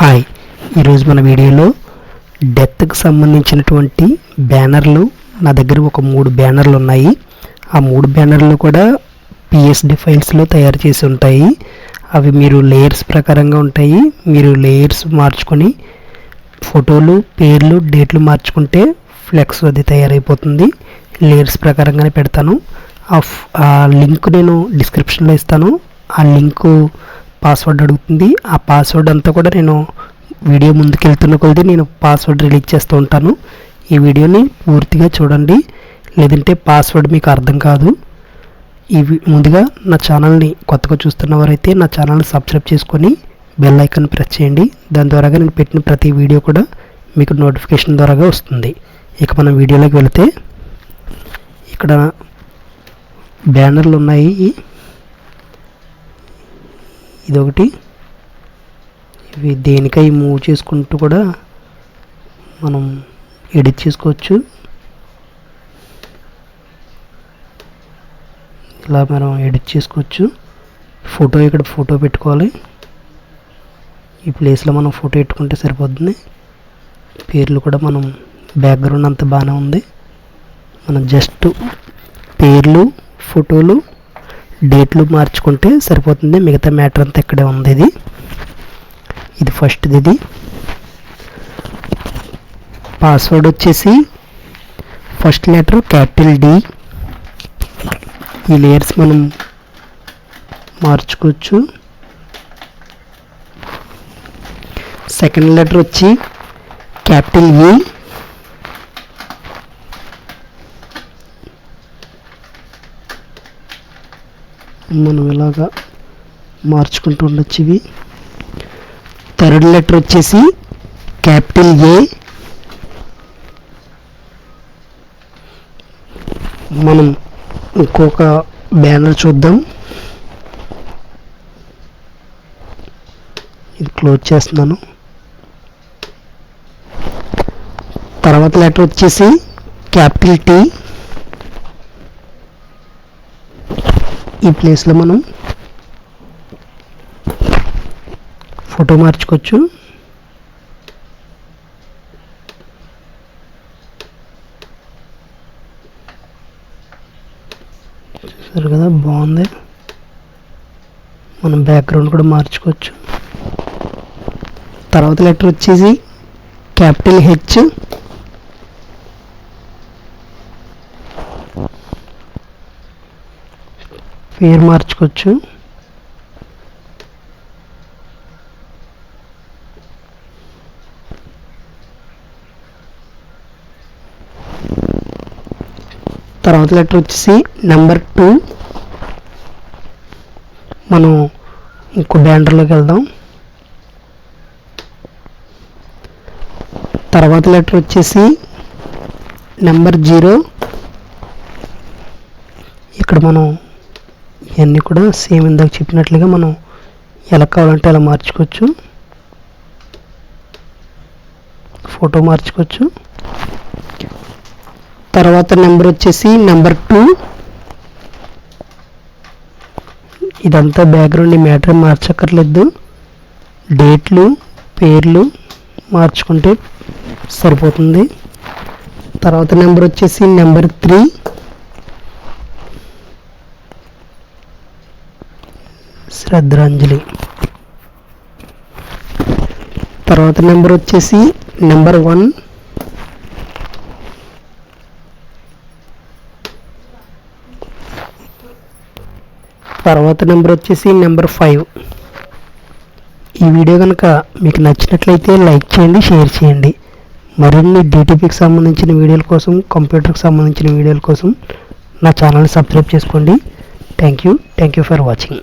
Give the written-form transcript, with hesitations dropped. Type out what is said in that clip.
Hi, ఈరోజు మన వీడియోలో డెత్కి సంబంధించినటువంటి బ్యానర్లు నా దగ్గర ఒక 3 బ్యానర్లు ఉన్నాయి. ఆ 3 బ్యానర్లు కూడా PSD ఫైల్స్లో తయారు చేసి ఉంటాయి. అవి మీరు లేయర్స్ ప్రకారంగా ఉంటాయి. మీరు లేయర్స్ మార్చుకొని ఫోటోలు, పేర్లు, డేట్లు మార్చుకుంటే ఫ్లెక్స్ అది తయారైపోతుంది. లేయర్స్ ప్రకారంగానే పెడతాను. ఆ లింక్ నేను డిస్క్రిప్షన్లో ఇస్తాను. ఆ లింకు పాస్వర్డ్ అడుగుతుంది. ఆ పాస్వర్డ్ అంతా కూడా నేను వీడియో ముందుకెళ్తున్న కొద్దీ నేను పాస్వర్డ్ రిలీజ్ చేస్తూ ఉంటాను. ఈ వీడియోని పూర్తిగా చూడండి, లేదంటే పాస్వర్డ్ మీకు అర్థం కాదు. ముందుగా నా ఛానల్ని కొత్తగా చూస్తున్నవారైతే నా ఛానల్ని సబ్స్క్రైబ్ చేసుకొని బెల్ ఐకాన్ ప్రెస్ చేయండి. దాని ద్వారా నేను పెట్టిన ప్రతి వీడియో కూడా మీకు నోటిఫికేషన్ ద్వారా వస్తుంది. ఇక మనం వీడియోలోకి వెళితే ఇక్కడ బ్యానర్లు ఉన్నాయి. ఇదొకటి. ఇవి దేనికై మూవ్ చేసుకుంటూ కూడా మనం ఎడిట్ చేసుకోవచ్చు. ఇలా మనం ఎడిట్ చేసుకోవచ్చు. ఇక్కడ ఫోటో పెట్టుకోవాలి. ఈ ప్లేస్లో మనం ఫోటో పెట్టుకుంటే సరిపోతుంది. పేర్లు కూడా మనం బ్యాక్గ్రౌండ్ అంతా బాగానే ఉంది. మనం జస్ట్ పేర్లు, ఫోటోలు, డేట్లు మార్చుకుంటే సరిపోతుంది. మిగతా మ్యాటర్ అంతా ఇక్కడే ఉంది. ఇది ఫస్ట్ది. పాస్వర్డ్ వచ్చేసి ఫస్ట్ లెటర్ క్యాపిటల్ D. ఈ లేయర్స్ మనం మార్చుకోవచ్చు. సెకండ్ లెటర్ వచ్చి క్యాపిటల్ E. మనం ఇలాగా మార్చుకుంటూ ఉండొచ్చు. ఇవి థర్డ్ లెటర్ వచ్చేసి క్యాపిటల్ A. మనం ఇంకొక బ్యానర్ చూద్దాం. ఇది క్లోజ్ చేస్తున్నాను. తర్వాత లెటర్ వచ్చేసి క్యాపిటల్ T. ఈ ప్లేస్లో మనం ఫోటో మార్చుకోవచ్చు. చూసారు కదా, బాగుంది. మనం బ్యాక్గ్రౌండ్ కూడా మార్చుకోవచ్చు. తర్వాత లెటర్ వచ్చేసి క్యాపిటల్ H. పేరు మార్చుకోవచ్చు. తర్వాత లెటర్ వచ్చేసి నెంబర్ 2. మనం ఇంకో బ్యానర్లోకి వెళ్దాం. తర్వాత లెటర్ వచ్చేసి నెంబర్ 0. ఇక్కడ మనం ఇవన్నీ కూడా సేమ్ ఇందాక చెప్పినట్లుగా మనం ఎలా కావాలంటే అలా మార్చుకోవచ్చు. ఫోటో మార్చుకోవచ్చు. తర్వాత నెంబర్ వచ్చేసి నెంబర్ 2. ఇదంతా బ్యాక్గ్రౌండ్ మ్యాటర్ మార్చక్కర్లేదు. డేట్లు, పేర్లు మార్చుకుంటే సరిపోతుంది. తర్వాత నెంబర్ వచ్చేసి నెంబర్ 3. శ్రద్ధాంజలి. తర్వాత నెంబర్ వచ్చేసి నెంబర్ 1. తర్వాత నెంబర్ వచ్చేసి నెంబర్ 5. ఈ వీడియో కనుక మీకు నచ్చినట్లయితే లైక్ చేయండి, షేర్ చేయండి. మరిన్ని DTPకి సంబంధించిన వీడియోల కోసం, కంప్యూటర్కి సంబంధించిన వీడియోల కోసం నా ఛానల్ని సబ్స్క్రైబ్ చేసుకోండి. Thank you for watching.